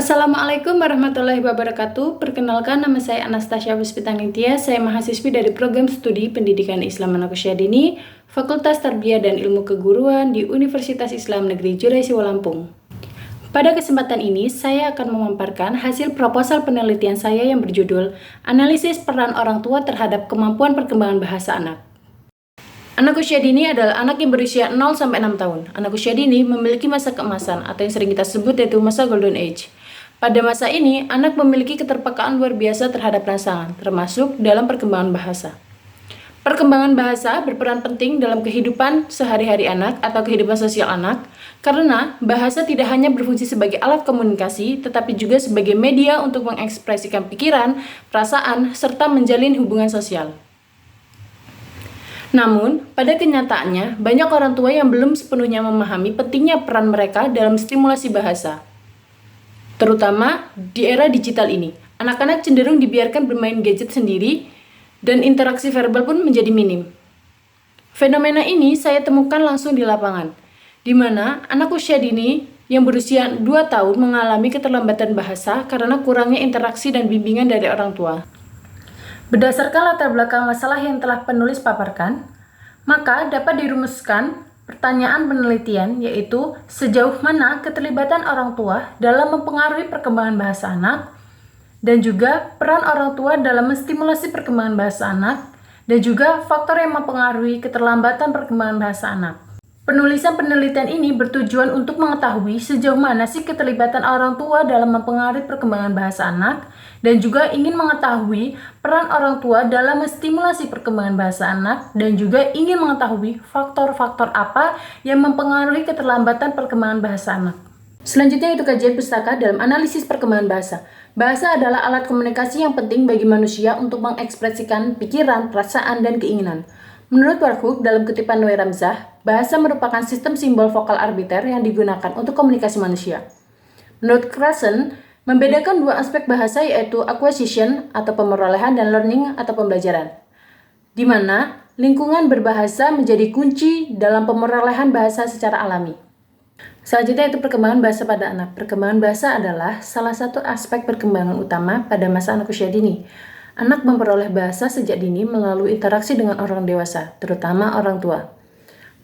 Assalamualaikum warahmatullahi wabarakatuh. Perkenalkan, nama saya Anastasia Puspitaningtyas. Saya mahasiswi dari Program Studi Pendidikan Islam Anak Usia Dini, Fakultas Tarbiyah dan Ilmu Keguruan di Universitas Islam Negeri Juraisiwo Lampung. Pada kesempatan ini, saya akan memaparkan hasil proposal penelitian saya yang berjudul Analisis Peran Orang Tua Terhadap Kemampuan Perkembangan Bahasa Anak. Anak usia dini adalah anak yang berusia 0-6 tahun. Anak usia dini memiliki masa keemasan atau yang sering kita sebut yaitu masa Golden Age. Pada masa ini, anak memiliki keterpakaan luar biasa terhadap rangsangan, termasuk dalam perkembangan bahasa. Perkembangan bahasa berperan penting dalam kehidupan sehari-hari anak atau kehidupan sosial anak, karena bahasa tidak hanya berfungsi sebagai alat komunikasi, tetapi juga sebagai media untuk mengekspresikan pikiran, perasaan, serta menjalin hubungan sosial. Namun, pada kenyataannya, banyak orang tua yang belum sepenuhnya memahami pentingnya peran mereka dalam stimulasi bahasa. Terutama di era digital ini, anak-anak cenderung dibiarkan bermain gadget sendiri dan interaksi verbal pun menjadi minim. Fenomena ini saya temukan langsung di lapangan, di mana anak usia dini yang berusia 2 tahun mengalami keterlambatan bahasa karena kurangnya interaksi dan bimbingan dari orang tua. Berdasarkan latar belakang masalah yang telah penulis paparkan, maka dapat dirumuskan pertanyaan penelitian, yaitu sejauh mana keterlibatan orang tua dalam mempengaruhi perkembangan bahasa anak, dan juga peran orang tua dalam menstimulasi perkembangan bahasa anak, dan juga faktor yang mempengaruhi keterlambatan perkembangan bahasa anak. Penulisan penelitian ini bertujuan untuk mengetahui sejauh mana sih keterlibatan orang tua dalam mempengaruhi perkembangan bahasa anak, dan juga ingin mengetahui peran orang tua dalam menstimulasi perkembangan bahasa anak, dan juga ingin mengetahui faktor-faktor apa yang mempengaruhi keterlambatan perkembangan bahasa anak. Selanjutnya itu kajian pustaka dalam analisis perkembangan bahasa. Bahasa adalah alat komunikasi yang penting bagi manusia untuk mengekspresikan pikiran, perasaan, dan keinginan. Menurut Warhol dalam kutipan Noe Ramzah, bahasa merupakan sistem simbol vokal arbiter yang digunakan untuk komunikasi manusia. Menurut Krashen, membedakan dua aspek bahasa yaitu acquisition atau pemerolehan dan learning atau pembelajaran, di mana lingkungan berbahasa menjadi kunci dalam pemerolehan bahasa secara alami. Selanjutnya itu perkembangan bahasa pada anak. Perkembangan bahasa adalah salah satu aspek perkembangan utama pada masa anak usia dini. Anak memperoleh bahasa sejak dini melalui interaksi dengan orang dewasa, terutama orang tua.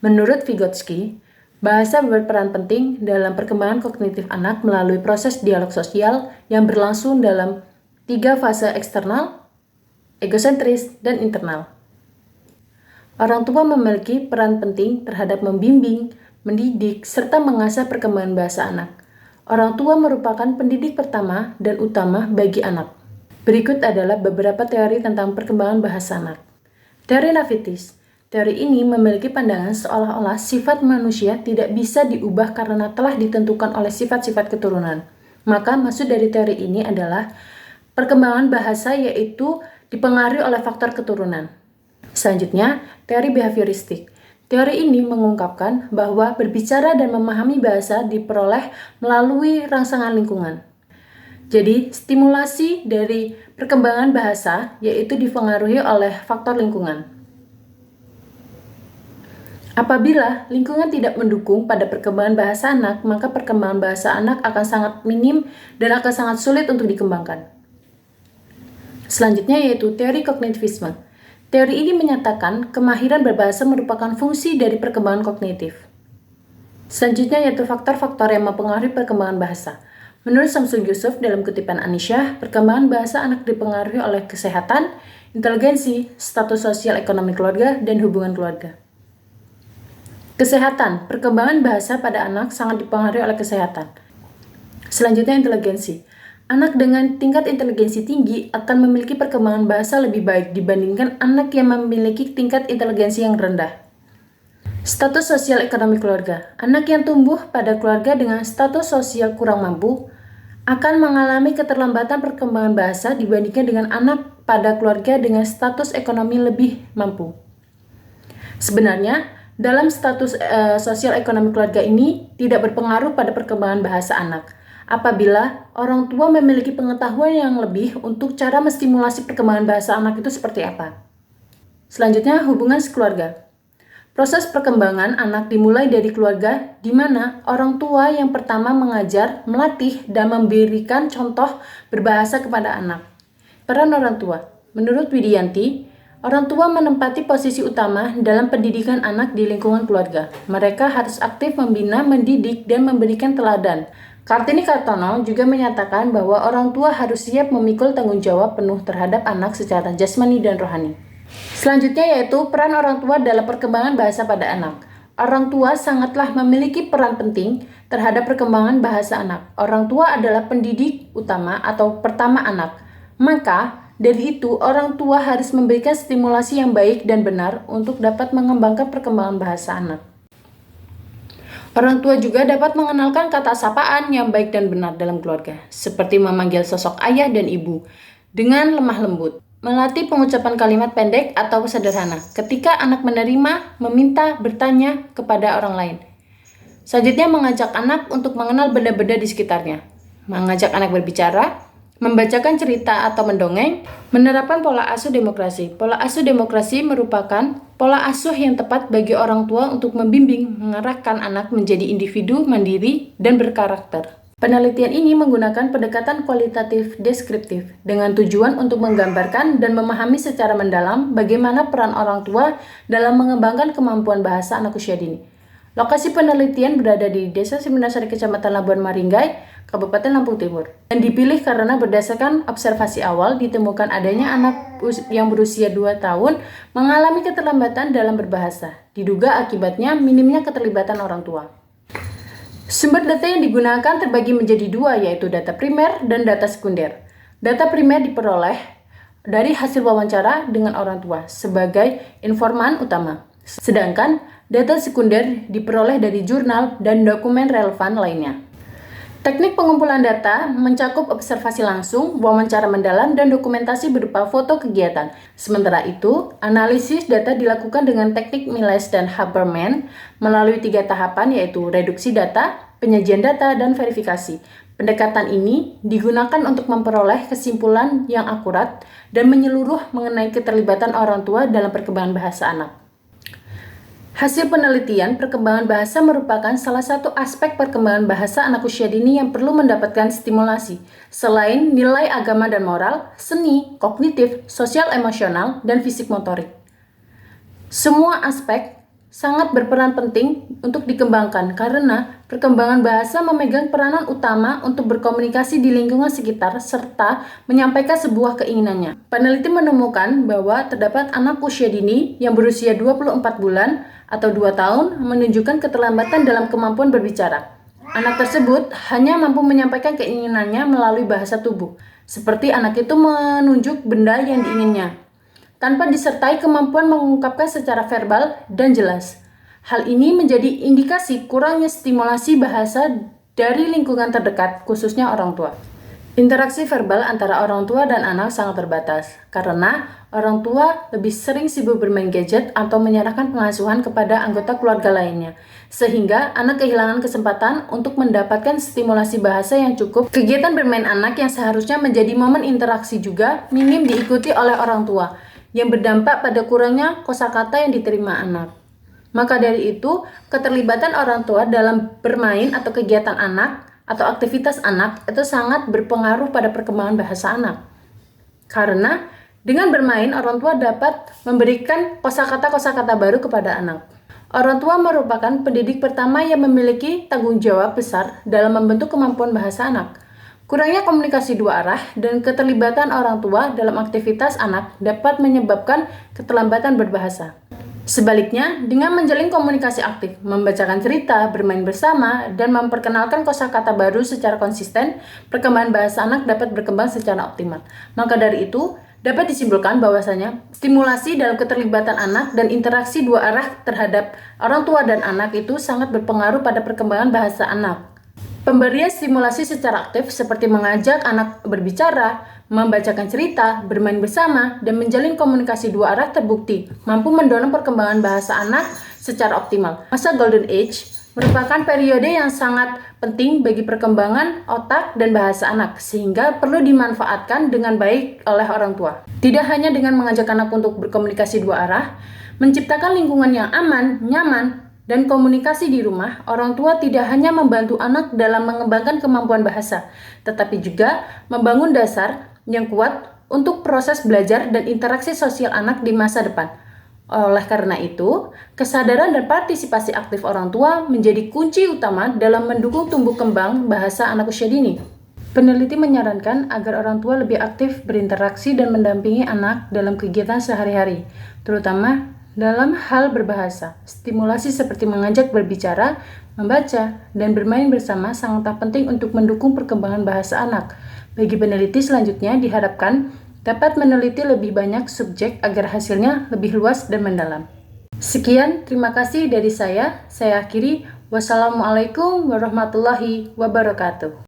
Menurut Vygotsky, bahasa berperan penting dalam perkembangan kognitif anak melalui proses dialog sosial yang berlangsung dalam 3 fase eksternal, egosentris, dan internal. Orang tua memiliki peran penting terhadap membimbing, mendidik, serta mengasah perkembangan bahasa anak. Orang tua merupakan pendidik pertama dan utama bagi anak. Berikut adalah beberapa teori tentang perkembangan bahasa anak. Teori Navitis. Teori ini memiliki pandangan seolah-olah sifat manusia tidak bisa diubah karena telah ditentukan oleh sifat-sifat keturunan. Maka maksud dari teori ini adalah perkembangan bahasa yaitu dipengaruhi oleh faktor keturunan. Selanjutnya, teori behavioristik. Teori ini mengungkapkan bahwa berbicara dan memahami bahasa diperoleh melalui rangsangan lingkungan. Jadi, stimulasi dari perkembangan bahasa yaitu dipengaruhi oleh faktor lingkungan. Apabila lingkungan tidak mendukung pada perkembangan bahasa anak, maka perkembangan bahasa anak akan sangat minim dan akan sangat sulit untuk dikembangkan. Selanjutnya yaitu teori kognitivisme. Teori ini menyatakan kemahiran berbahasa merupakan fungsi dari perkembangan kognitif. Selanjutnya yaitu faktor-faktor yang mempengaruhi perkembangan bahasa. Menurut Samsul Yusuf dalam kutipan Anisyah, perkembangan bahasa anak dipengaruhi oleh kesehatan, inteligensi, status sosial ekonomi keluarga, dan hubungan keluarga. Kesehatan, perkembangan bahasa pada anak sangat dipengaruhi oleh kesehatan. Selanjutnya inteligensi. Anak dengan tingkat inteligensi tinggi akan memiliki perkembangan bahasa lebih baik dibandingkan anak yang memiliki tingkat inteligensi yang rendah. Status sosial ekonomi keluarga. Anak yang tumbuh pada keluarga dengan status sosial kurang mampu akan mengalami keterlambatan perkembangan bahasa dibandingkan dengan anak pada keluarga dengan status ekonomi lebih mampu. Sebenarnya, dalam status sosial ekonomi keluarga ini tidak berpengaruh pada perkembangan bahasa anak. Apabila orang tua memiliki pengetahuan yang lebih untuk cara menstimulasi perkembangan bahasa anak itu seperti apa. Selanjutnya, hubungan sekeluarga. Proses perkembangan anak dimulai dari keluarga di mana orang tua yang pertama mengajar, melatih, dan memberikan contoh berbahasa kepada anak. Peran orang tua. Menurut Widianti, orang tua menempati posisi utama dalam pendidikan anak di lingkungan keluarga. Mereka harus aktif membina, mendidik, dan memberikan teladan. Kartini Kartono juga menyatakan bahwa orang tua harus siap memikul tanggung jawab penuh terhadap anak secara jasmani dan rohani. Selanjutnya yaitu peran orang tua dalam perkembangan bahasa pada anak. Orang tua sangatlah memiliki peran penting terhadap perkembangan bahasa anak. Orang tua adalah pendidik utama atau pertama anak. Maka, dari itu orang tua harus memberikan stimulasi yang baik dan benar untuk dapat mengembangkan perkembangan bahasa anak. Orang tua juga dapat mengenalkan kata sapaan yang baik dan benar dalam keluarga, seperti memanggil sosok ayah dan ibu dengan lemah lembut. Melatih pengucapan kalimat pendek atau sederhana ketika anak menerima, meminta, bertanya kepada orang lain. Selanjutnya mengajak anak untuk mengenal benda-benda di sekitarnya. Mengajak anak berbicara, membacakan cerita atau mendongeng, menerapkan pola asuh demokrasi. Pola asuh demokrasi merupakan pola asuh yang tepat bagi orang tua untuk membimbing, mengarahkan anak menjadi individu mandiri dan berkarakter. Penelitian ini menggunakan pendekatan kualitatif deskriptif dengan tujuan untuk menggambarkan dan memahami secara mendalam bagaimana peran orang tua dalam mengembangkan kemampuan bahasa anak usia dini. Lokasi penelitian berada di Desa Siminosari, Kecamatan Labuan Maringgai, Kabupaten Lampung Timur, dan dipilih karena berdasarkan observasi awal ditemukan adanya anak yang berusia 2 tahun mengalami keterlambatan dalam berbahasa, diduga akibatnya minimnya keterlibatan orang tua. Sumber data yang digunakan terbagi menjadi 2, yaitu data primer dan data sekunder. Data primer diperoleh dari hasil wawancara dengan orang tua sebagai informan utama, sedangkan data sekunder diperoleh dari jurnal dan dokumen relevan lainnya. Teknik pengumpulan data mencakup observasi langsung, wawancara mendalam, dan dokumentasi berupa foto kegiatan. Sementara itu, analisis data dilakukan dengan teknik Miles dan Haberman melalui 3 tahapan, yaitu reduksi data, penyajian data, dan verifikasi. Pendekatan ini digunakan untuk memperoleh kesimpulan yang akurat dan menyeluruh mengenai keterlibatan orang tua dalam perkembangan bahasa anak. Hasil penelitian perkembangan bahasa merupakan salah satu aspek perkembangan bahasa anak usia dini yang perlu mendapatkan stimulasi. Selain nilai agama dan moral, seni, kognitif, sosial emosional, dan fisik motorik. Semua aspek sangat berperan penting untuk dikembangkan karena perkembangan bahasa memegang peranan utama untuk berkomunikasi di lingkungan sekitar serta menyampaikan sebuah keinginannya. Peneliti menemukan bahwa terdapat anak usia dini yang berusia 24 bulan atau 2 tahun menunjukkan keterlambatan dalam kemampuan berbicara. Anak tersebut hanya mampu menyampaikan keinginannya melalui bahasa tubuh, seperti anak itu menunjuk benda yang diinginnya, tanpa disertai kemampuan mengungkapkan secara verbal dan jelas. Hal ini menjadi indikasi kurangnya stimulasi bahasa dari lingkungan terdekat, khususnya orang tua. Interaksi verbal antara orang tua dan anak sangat terbatas, karena orang tua lebih sering sibuk bermain gadget atau menyerahkan pengasuhan kepada anggota keluarga lainnya, sehingga anak kehilangan kesempatan untuk mendapatkan stimulasi bahasa yang cukup. Kegiatan bermain anak yang seharusnya menjadi momen interaksi juga minim diikuti oleh orang tua, yang berdampak pada kurangnya kosakata yang diterima anak. Maka dari itu, keterlibatan orang tua dalam bermain atau kegiatan anak atau aktivitas anak itu sangat berpengaruh pada perkembangan bahasa anak. Karena dengan bermain, orang tua dapat memberikan kosakata-kosakata baru kepada anak. Orang tua merupakan pendidik pertama yang memiliki tanggung jawab besar dalam membentuk kemampuan bahasa anak. Kurangnya komunikasi 2 arah dan keterlibatan orang tua dalam aktivitas anak dapat menyebabkan keterlambatan berbahasa. Sebaliknya, dengan menjalin komunikasi aktif, membacakan cerita, bermain bersama, dan memperkenalkan kosakata baru secara konsisten, perkembangan bahasa anak dapat berkembang secara optimal. Maka dari itu, dapat disimpulkan bahwasanya stimulasi dalam keterlibatan anak dan interaksi 2 arah terhadap orang tua dan anak itu sangat berpengaruh pada perkembangan bahasa anak. Pemberian stimulasi secara aktif seperti mengajak anak berbicara, membacakan cerita, bermain bersama, dan menjalin komunikasi 2 arah terbukti mampu mendorong perkembangan bahasa anak secara optimal. Masa Golden Age merupakan periode yang sangat penting bagi perkembangan otak dan bahasa anak, sehingga perlu dimanfaatkan dengan baik oleh orang tua. Tidak hanya dengan mengajak anak untuk berkomunikasi 2 arah, Menciptakan lingkungan yang aman, nyaman, dan komunikasi di rumah, orang tua tidak hanya membantu anak dalam mengembangkan kemampuan bahasa, tetapi juga membangun dasar yang kuat untuk proses belajar dan interaksi sosial anak di masa depan. Oleh karena itu, kesadaran dan partisipasi aktif orang tua menjadi kunci utama dalam mendukung tumbuh kembang bahasa anak usia dini. Peneliti menyarankan agar orang tua lebih aktif berinteraksi dan mendampingi anak dalam kegiatan sehari-hari, terutama dalam hal berbahasa. Stimulasi seperti mengajak berbicara, membaca, dan bermain bersama sangatlah penting untuk mendukung perkembangan bahasa anak. Bagi peneliti selanjutnya diharapkan dapat meneliti lebih banyak subjek agar hasilnya lebih luas dan mendalam. Sekian, terima kasih dari saya. Saya akhiri. Wassalamualaikum warahmatullahi wabarakatuh.